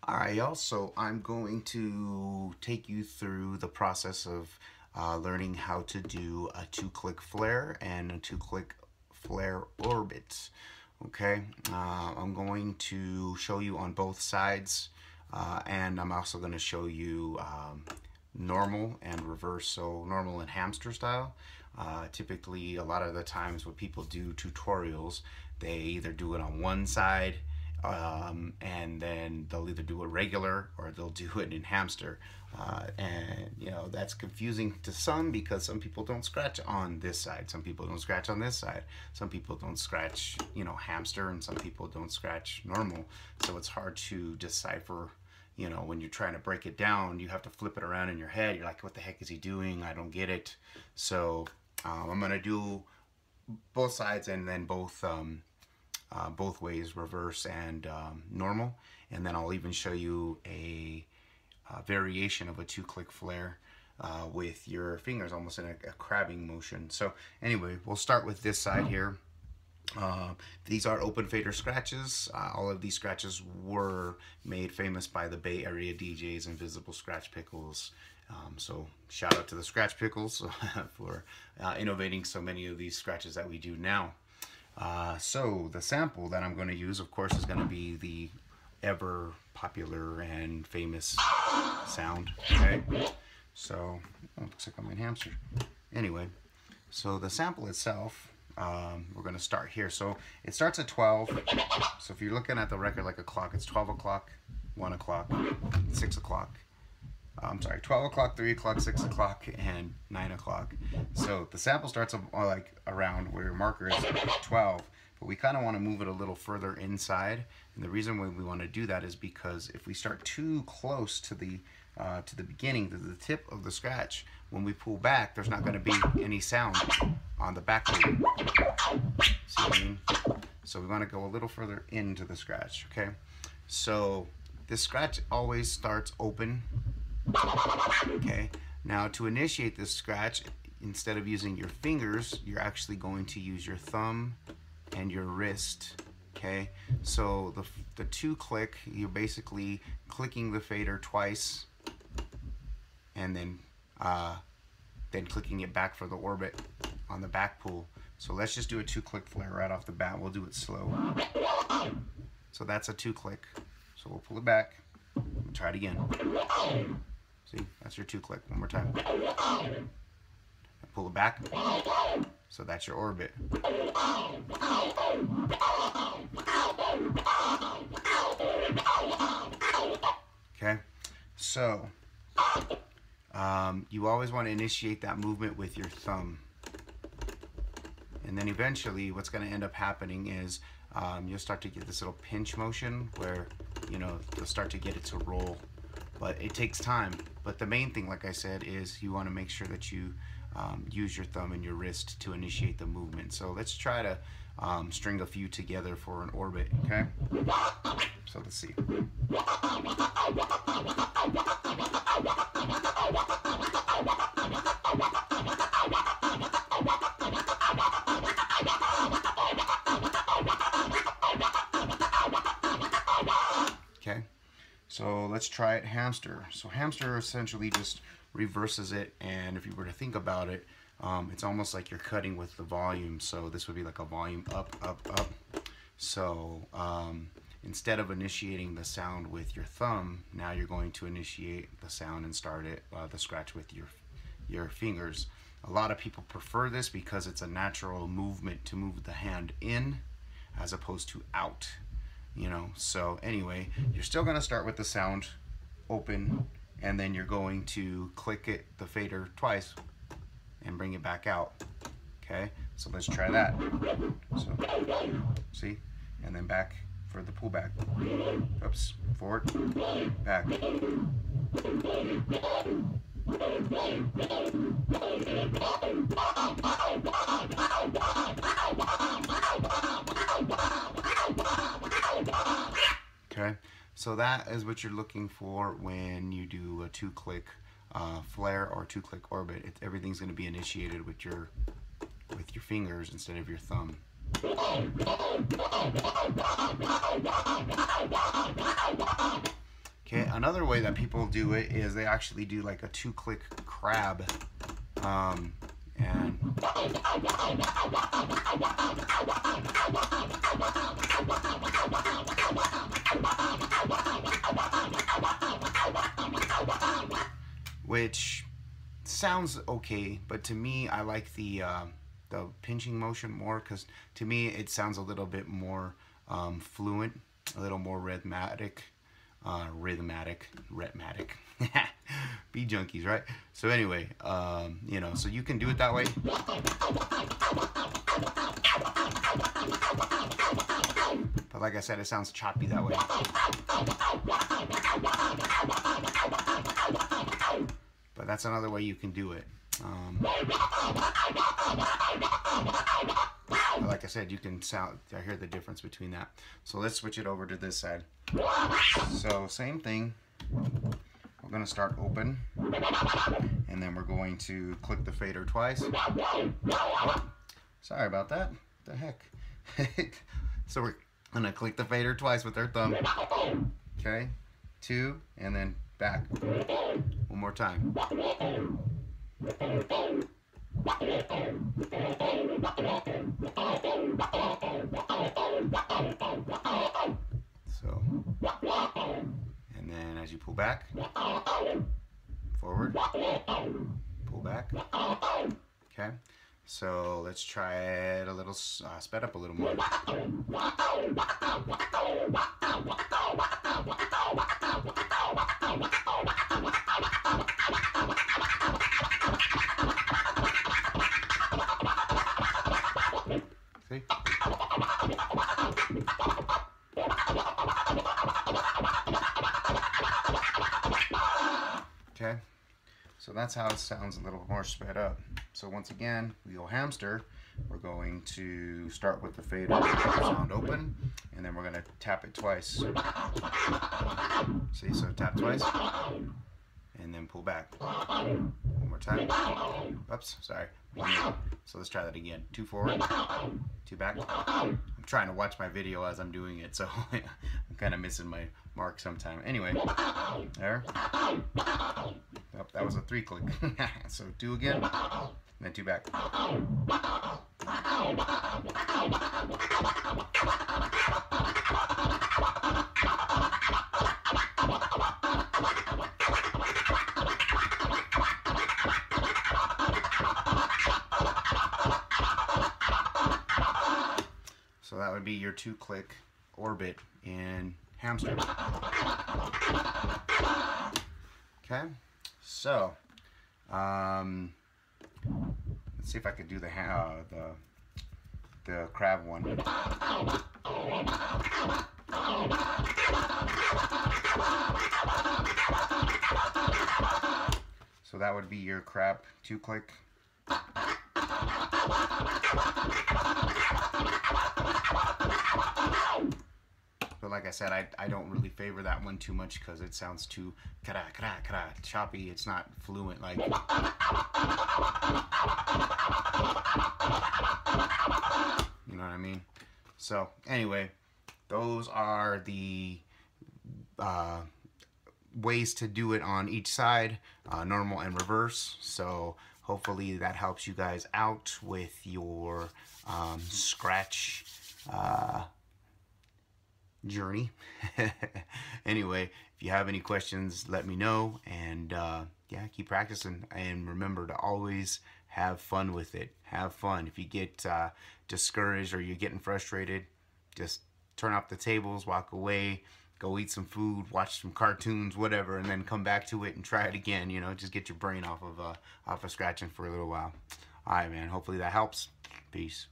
Alright, y'all, so I'm going to take you through the process of learning how to do a 2-click flare and a 2-click flare orbit. Okay, I'm going to show you on both sides, and I'm also going to show you normal and reverse, so normal and hamster style. Typically, a lot of the times when people do tutorials, they either do it on one side, and then they'll either do it regular or they'll do it in hamster, and you know that's confusing to some because some people don't scratch on this side, some people don't scratch on this side, some people don't scratch hamster, and some people don't scratch normal, so it's hard to decipher. When you're trying to break it down, you have to flip it around in your head. You're like, what the heck is he doing? I don't get it. So I'm gonna do both sides and then both ways, reverse and normal, and then I'll even show you a variation of a 2-click flare with your fingers almost in a crabbing motion. So anyway, we'll start with this side here. These are open fader scratches. All of these scratches were made famous by the Bay Area DJs Invisible Scratch Pickles. So shout out to the Scratch Pickles for innovating so many of these scratches that we do now. So the sample that I'm going to use, of course, is going to be the ever popular and famous sound. Okay, so looks like I'm in hamster. Anyway, so the sample itself, we're going to start here. So it starts at 12. So if you're looking at the record like a clock, it's 12 o'clock, 1 o'clock, 6 o'clock. I'm sorry, 12 o'clock, 3 o'clock, 6 o'clock, and 9 o'clock. So the sample starts like around where your marker is 12, but we kind of want to move it a little further inside. And the reason why we want to do that is because if we start too close to the beginning, to the tip of the scratch, when we pull back, there's not going to be any sound on the back loop. See what I mean? So we want to go a little further into the scratch, okay? So this scratch always starts open. Okay, now to initiate this scratch, instead of using your fingers, you're actually going to use your thumb and your wrist. Okay, so the 2-click, you're basically clicking the fader twice and then clicking it back for the orbit on the back pull. So let's just do a 2-click flare right off the bat. We'll do it slow. So that's a 2-click. So we'll pull it back. We'll try it again. See, that's your 2-click. One more time. And pull it back. So that's your orbit. Okay, so you always want to initiate that movement with your thumb. And then eventually what's going to end up happening is you'll start to get this little pinch motion where you'll start to get it to roll. But it takes time. But the main thing, like I said, is you want to make sure that you use your thumb and your wrist to initiate the movement. So let's try to string a few together for an orbit, okay? So let's see. Okay. So let's try it hamster. So hamster essentially just reverses it, and if you were to think about it, it's almost like you're cutting with the volume. So this would be like a volume up, up, up. So instead of initiating the sound with your thumb, now you're going to initiate the sound and start it, the scratch with your fingers. A lot of people prefer this because it's a natural movement to move the hand in as opposed to out. So anyway, you're still going to start with the sound open, and then you're going to click the fader twice and bring it back out. Okay, so let's try that. So see, and then back for the pullback. Oops, forward, back. Okay, so that is what you're looking for when you do a 2-click flare or 2-click orbit. Everything's going to be initiated with your fingers instead of your thumb. another way that people do it is they actually do like a 2-click crab, and which sounds okay, but to me, I like the pinching motion more, because to me it sounds a little bit more fluent, a little more rhythmic. Bee junkies, right? So anyway, you know, so you can do it that way. But like I said, it sounds choppy that way. But that's another way you can do it. Like I said, you can I hear the difference between that. So let's switch it over to this side. So same thing. We're going to start open, and then we're going to click the fader twice. Oh, sorry about that. What the heck? So we're going to click the fader twice with our thumb. Okay, 2, and then back. One more time. So, and then as you pull back, forward, pull back. Okay, so let's try it a little, sped up a little more. See? Okay, so that's how it sounds a little more sped up. So once again, we go hamster. We're going to start with the fader sound open, and then we're going to tap it twice. See, so tap twice, and then pull back. One more time. Oops, sorry. So let's try that again. 2 forward, 2 back. I'm trying to watch my video as I'm doing it, so I'm kind of missing my mark sometime. Anyway, there. Oh, that was a 3-click. So 2 again, and then 2 back. So that would be your 2-click orbit in hamster. Okay, so let's see if I could do the crab one. So that would be your crab 2-click. But like I said, I don't really favor that one too much because it sounds too choppy. It's not fluent like. You know what I mean? So anyway, those are the ways to do it on each side, normal and reverse. So hopefully that helps you guys out with your scratch journey. Anyway, if you have any questions, let me know, and yeah, keep practicing, and remember to always have fun with it. Have fun. If you get discouraged or you're getting frustrated, just turn off the tables, walk away, go eat some food, watch some cartoons, whatever, and then come back to it and try it again. You know, just get your brain off of scratching for a little while. All right, man. Hopefully that helps. Peace.